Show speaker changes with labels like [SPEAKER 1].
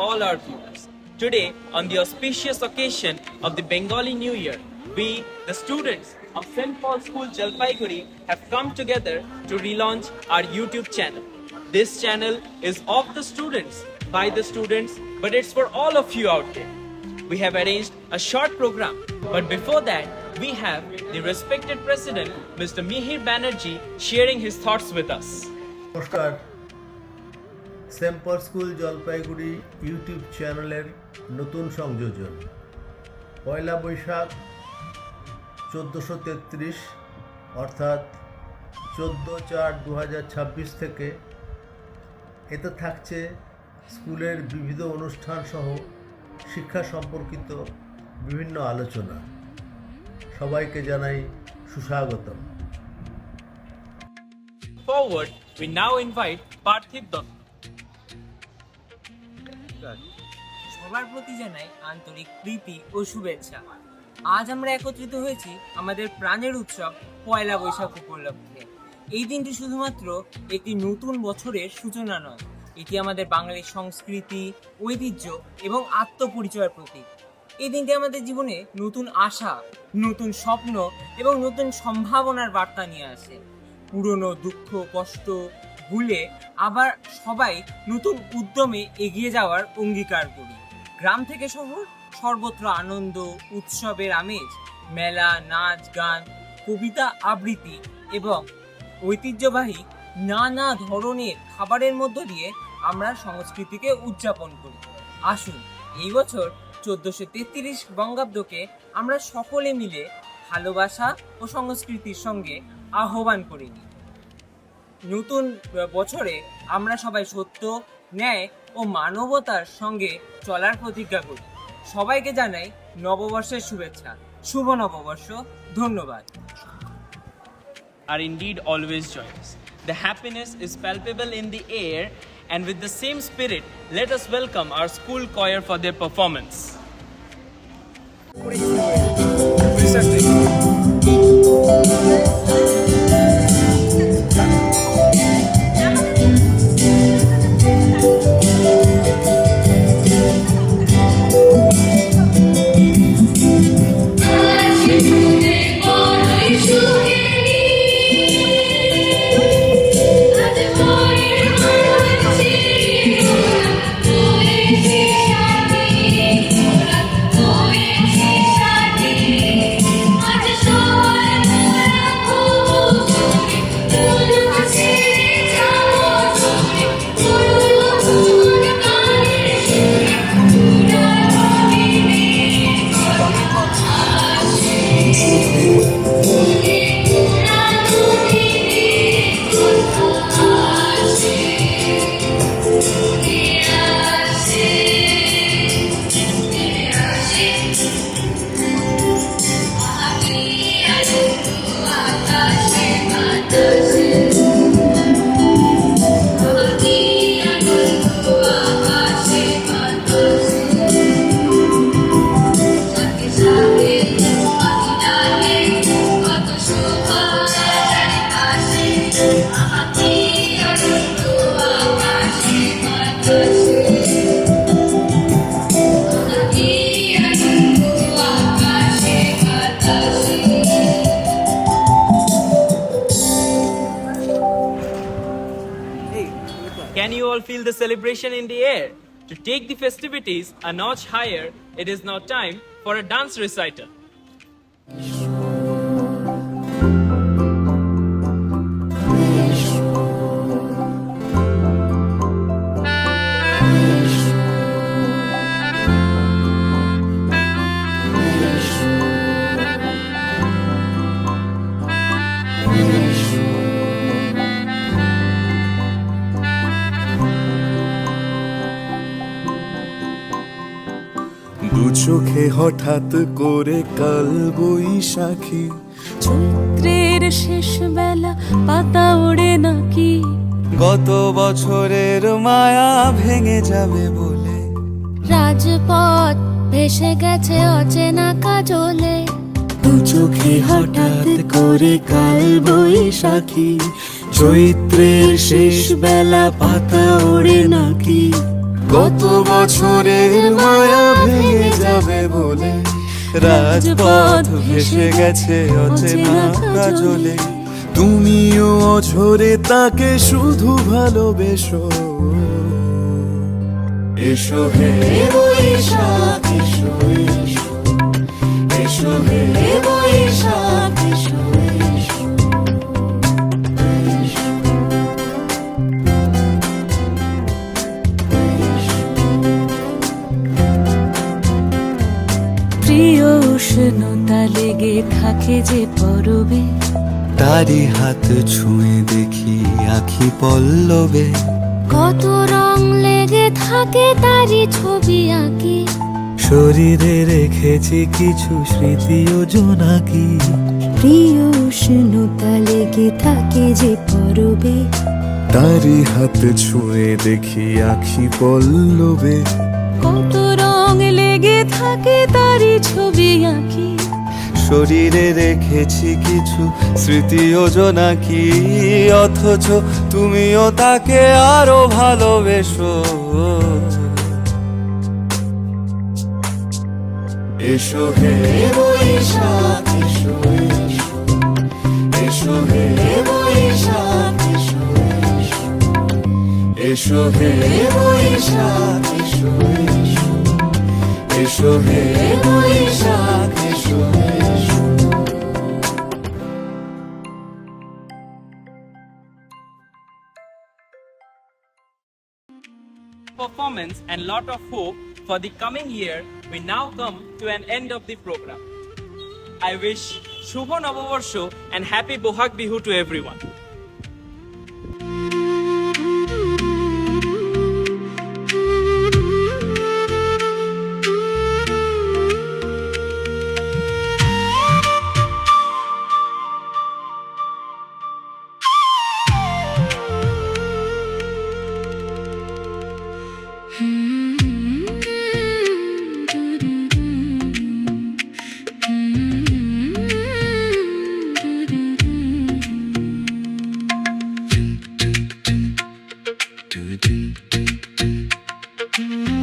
[SPEAKER 1] all our viewers. Today, on the auspicious occasion of the Bengali New Year, we, the students of St. Paul's School Jalpaiguri, have come together to relaunch our YouTube channel. This channel is of the students, by the students, but it's for all of you out there. We have arranged a short program, but before that, we have the respected president, Mr. Mihir Banerjee, sharing his thoughts with us.
[SPEAKER 2] নমস্কার, Saint পল school Jalpaiguri YouTube চ্যানেলের নতুন সংযোজন। পয়লা বৈশাখ 1433 অর্থাৎ 14/4/2026 থেকে এতে থাকছে স্কুলের বিবিধ অনুষ্ঠান সহ শিক্ষা সম্পর্কিত বিভিন্ন আলোচনা। সবাইকে জানাই সুস্বাগতম।
[SPEAKER 1] Forward, we now invite Parthiv Dutta.
[SPEAKER 3] সবার প্রতি জানাই আন্তরিক প্রীতি ও শুভেচ্ছা। আজ আমরা একত্রিত হয়েছি আমাদের প্রাণের উৎসব পয়লা বৈশাখ উপলক্ষে। এই দিনটি শুধুমাত্র একটি নতুন বছরের সূচনা নয়, এটি আমাদের বাঙালির সংস্কৃতি, ঐতিহ্য এবং আত্মপরিচয়ের প্রতীক। এই দিনটি আমাদের জীবনে নতুন আশা, নতুন স্বপ্ন এবং নতুন সম্ভাবনার বার্তা নিয়ে আসে। পুরনো দুঃখ কষ্ট ভুলে আবার সবাই নতুন উদ্যমে এগিয়ে যাওয়ার অঙ্গীকার করি। গ্রাম থেকে শহর, সর্বত্র আনন্দ উৎসবের আমেজ, মেলা, নাচ, গান, কবিতা আবৃত্তি এবং ঐতিহ্যবাহী নানা ধরনের খাবারের মধ্য দিয়ে আমরা সংস্কৃতিকে উদযাপন করি। আসুন এই বছর 1433 বঙ্গাব্দকে আমরা সকলে মিলে ভালোবাসা ও সংস্কৃতির সঙ্গে আহ্বান করে নিই। নতুন বছরে আমরা সবাই সত্য, ন্যায় ও মানবতার সঙ্গে চলার প্রতিজ্ঞা করি। সবাইকে জানাই নববর্ষের শুভেচ্ছা। শুভ নববর্ষ। ধন্যবাদ।
[SPEAKER 1] Are indeed always joyous. The happiness is palpable in the air, and with the same spirit, let us welcome our school choir for their performance. Can you all feel the celebration in the air? To take the festivities a notch higher, it is now time for a dance recital.
[SPEAKER 4] দু চোখে হঠাৎ করে কাল বৈশাখী,
[SPEAKER 5] চৈত্রের শেষ বেলা পাতা ওড়ে নাকি,
[SPEAKER 4] গত বছরের মায়া ভেঙে যাবে বলে
[SPEAKER 5] রাজপথ ভেসে গেছে অচেনা কাজলে।
[SPEAKER 4] দু চোখে হঠাৎ করে কাল বৈশাখী, চৈত্রের শেষ বেলা পাতা ওড়ে নাকি, কত বছরের মায়া ভেঙে যাবে বলে রাজপথ ভেসে গেছে অচেনা কাজলে। তুমিও অঝরে তাকে শুধু ভালোবেসো। এসো হে বৈশাখ এসো এসো, এসো হে বৈশাখ এসো এসো।
[SPEAKER 5] প্রিয় উষ্ণতা লেগে থাকে যে পরবে,
[SPEAKER 4] তারি হাত ছুঁয়ে দেখি আখি পল্লবে।
[SPEAKER 5] কত রং লেগে থাকে তারই ছবি আঁকি।
[SPEAKER 4] শরীরে রেখেছি কিছু স্মৃতি ও জোনাকি।
[SPEAKER 5] প্রিয় উষ্ণতা লেগে থাকে যে পরবে,
[SPEAKER 4] তারি হাত ছুঁয়ে দেখি আখি পল্লবে।
[SPEAKER 5] কত রং লেগে থাকে তারই ছবি আঁকি।
[SPEAKER 4] শরীরে রেখেছি কিছু স্মৃতি ও জোনাকি। অথচ তুমিও তাকে আরো ভালোবেসো। এসো হে বৈশাখ এসো এসো, এসো হে বৈশাখ এসো এসো, এসো হে বৈশাখ এসো এসো, এসো হে বৈশাখ এসো এসো।
[SPEAKER 1] Performance and lot of hope for the coming year, we now come to an end of the program. I wish Shubho Noboborsho and Happy Bohag Bihu to everyone.
[SPEAKER 4] Do do do do.